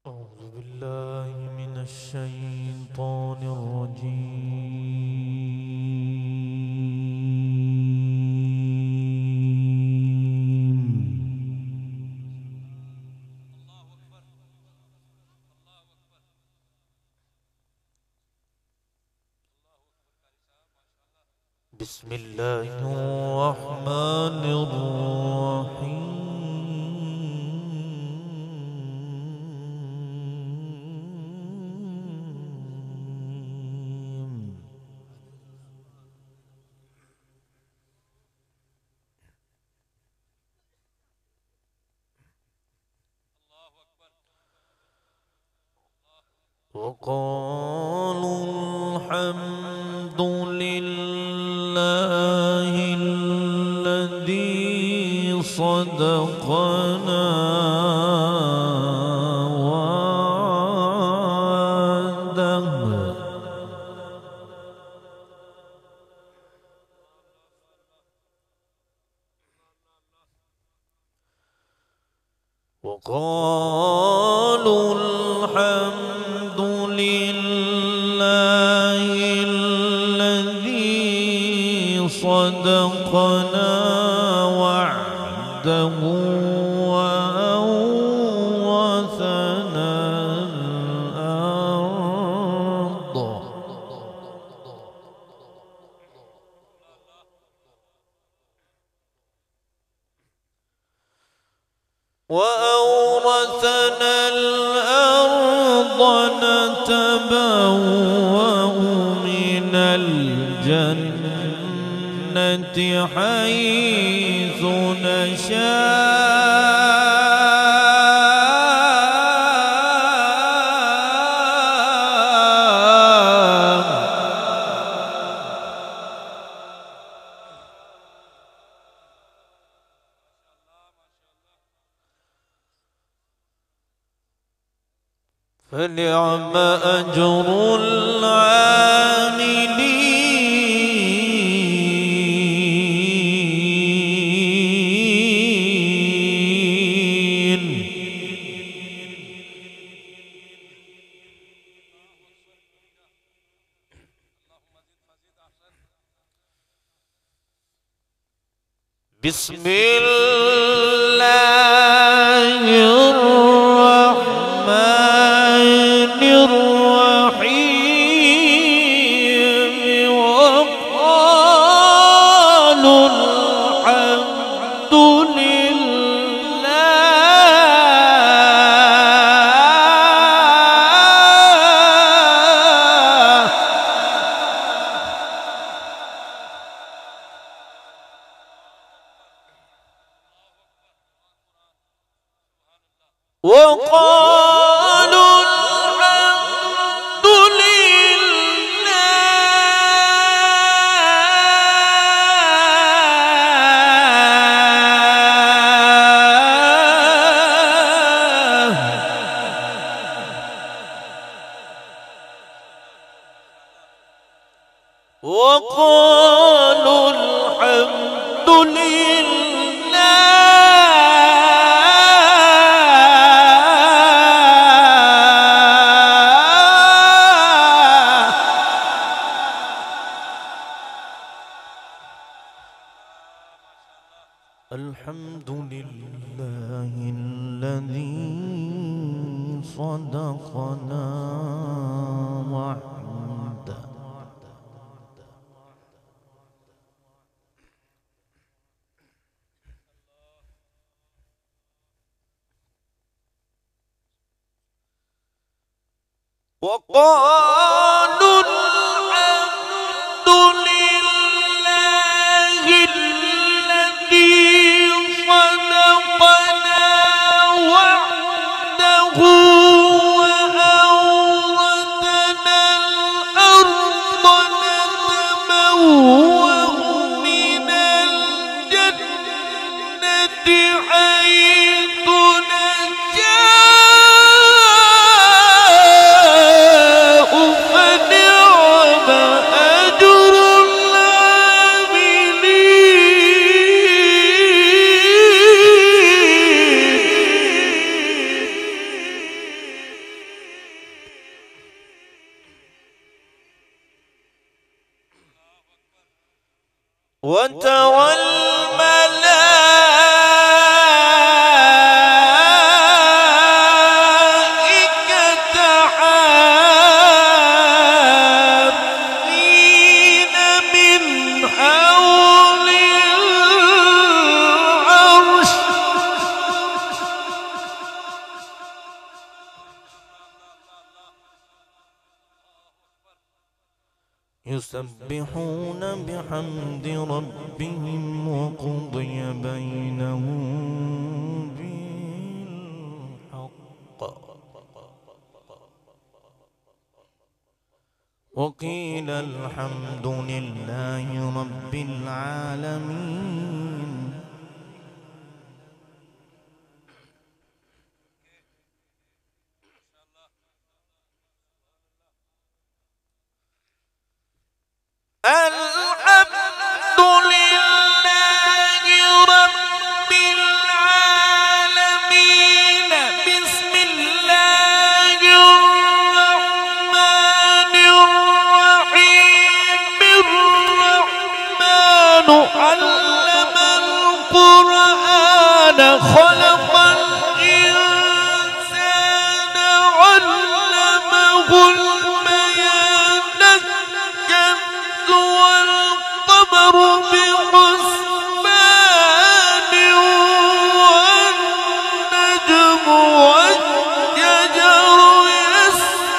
أعوذ بالله من الشيطان الرجيم. بسم الله الرحمن الرحيم. وقالوا الحمد لله الذي صدقنا وعده وقالوا الحمد لله الذي صدقنا وعده وأورثنا الأرض نتبوأ من الجنة حيث نشاء. فنعم أجر العاملين. بسم الله الرحمن الرحيم. وقالوا الحمد وقالوا الحمد وقالوا الحمد الحمد لله الذي صدقنا وعده وقالوا الحمد لله الذي صدقنا وعده وأورثنا الأرض نتبوأ من الجنة حيث نشاء. فنعم أجر وترى الملائكة حافين من حول العرش يسبحون بحمد ربهم وقضي بينهم بالحق وقيل الحمد لله رب العالمين. الحمد لله رب العالمين. بسم الله الرحمن الرحيم. الرحمن علم القرآن خلق الإنسان علمه البيان. والقمر بحسبان والنجم والشجر يسجدان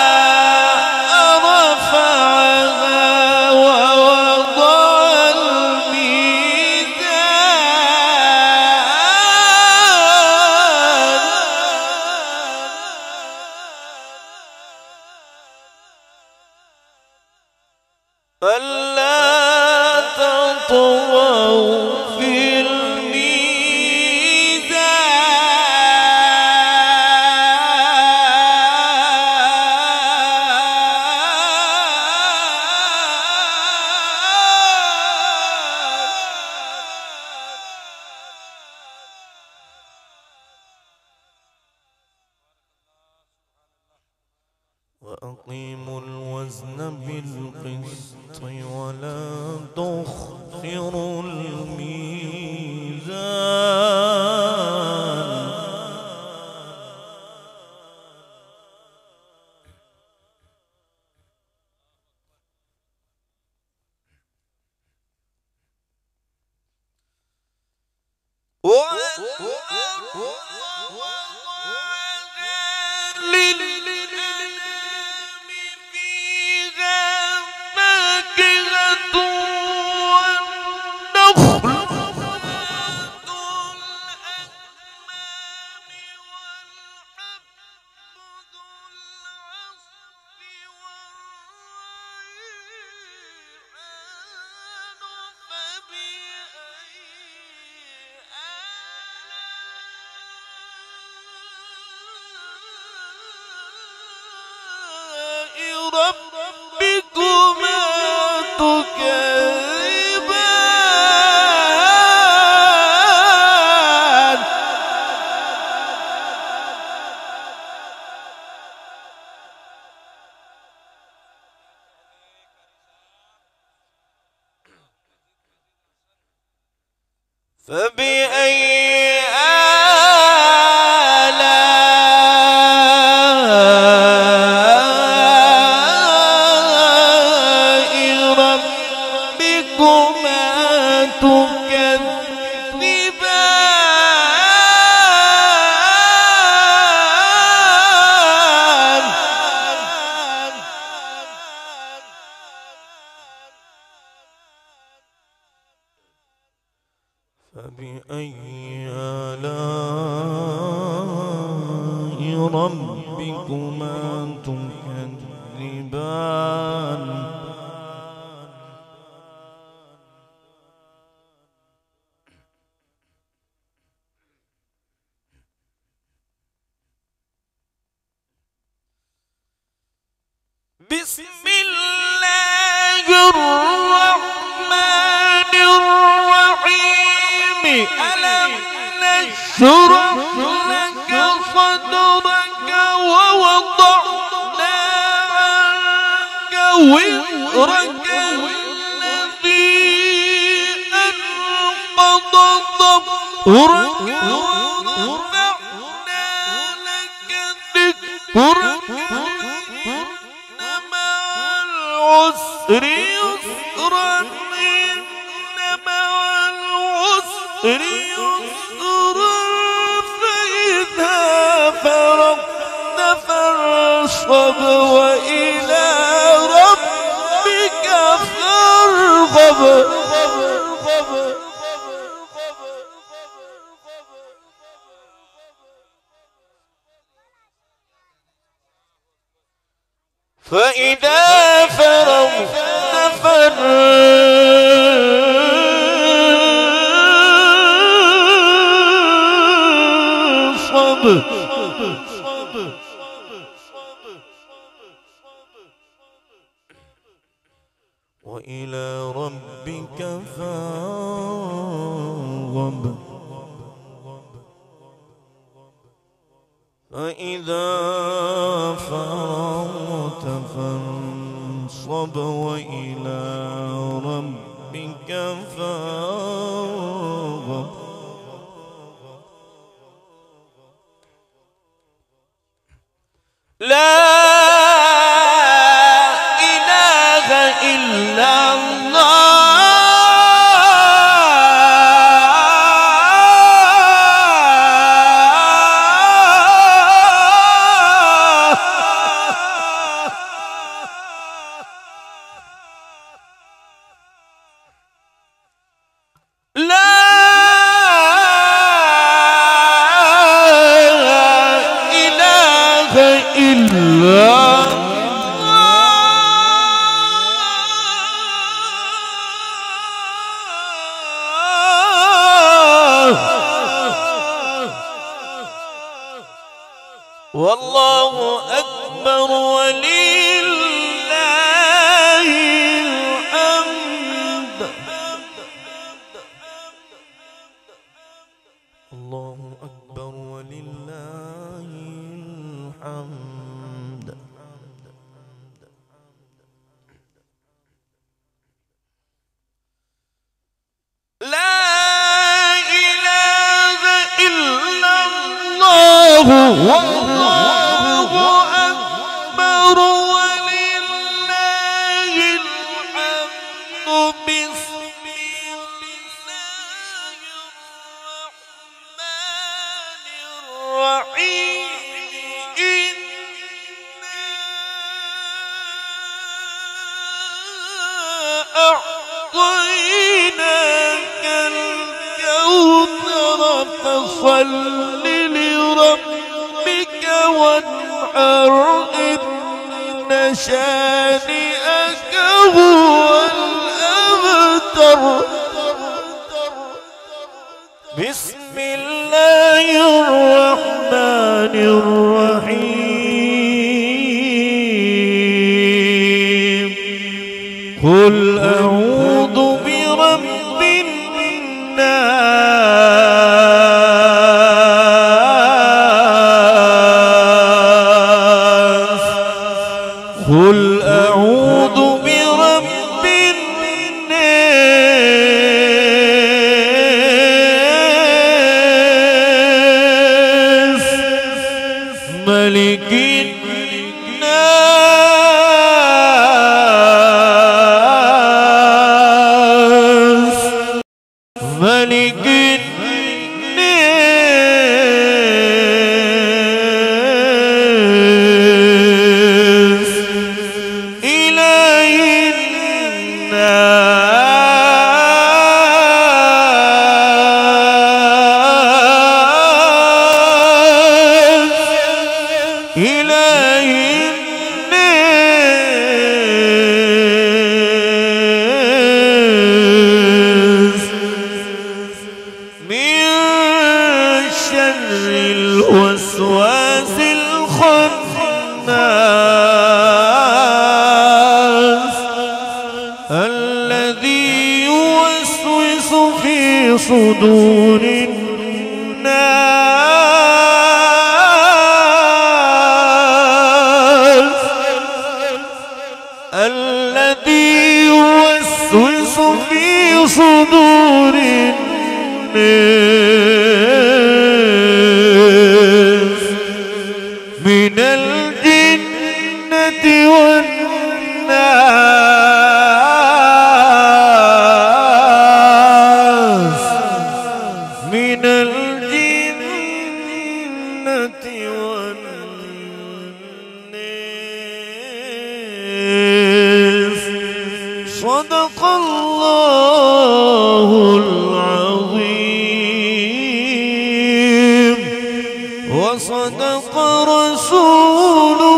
والسماء رفعها ووضع الميزان ألا تطغوا في وأقيموا الوزن بالقسط ولا تخسروا الميزان ربكما تكذبان فبأي فبأي آلاء ربكما تكذبان بسم الله الرحمن لك صدرك ووضعنا عنك وزرك الذي أنقض ظهرك ورفعنا لك ذكرك إن مع العسر يسرا إن مع العسر يسرا فإذا فرغت فانصب وإلى ربك فارغب. فإذا فرغت فانصب وإلى ربك فارغب. فإذا فرغت فانصب وإلى ربك فارغب. لا إله إلا الله والله أكبر ولله الحمد. الله أكبر ولله الحمد. لا إله إلا الله والله أكبر ولله الحمد. بسم الله الرحمن الرحيم. إنا أعطيناك الكوثر فصل لربك وانحر إن شانئك هو الأبتر. بسم الله الرحمن الرحيم. قل أعوذ برب الناس. قل أعوذ برب الناس ملك الناس ملك الناس إله الناس إله الناس من شر الوسواس الخناس الذي يوسوس في صدور الناس من الجنة والناس من الجنة والناس صدق الله العظيم وصدق رسوله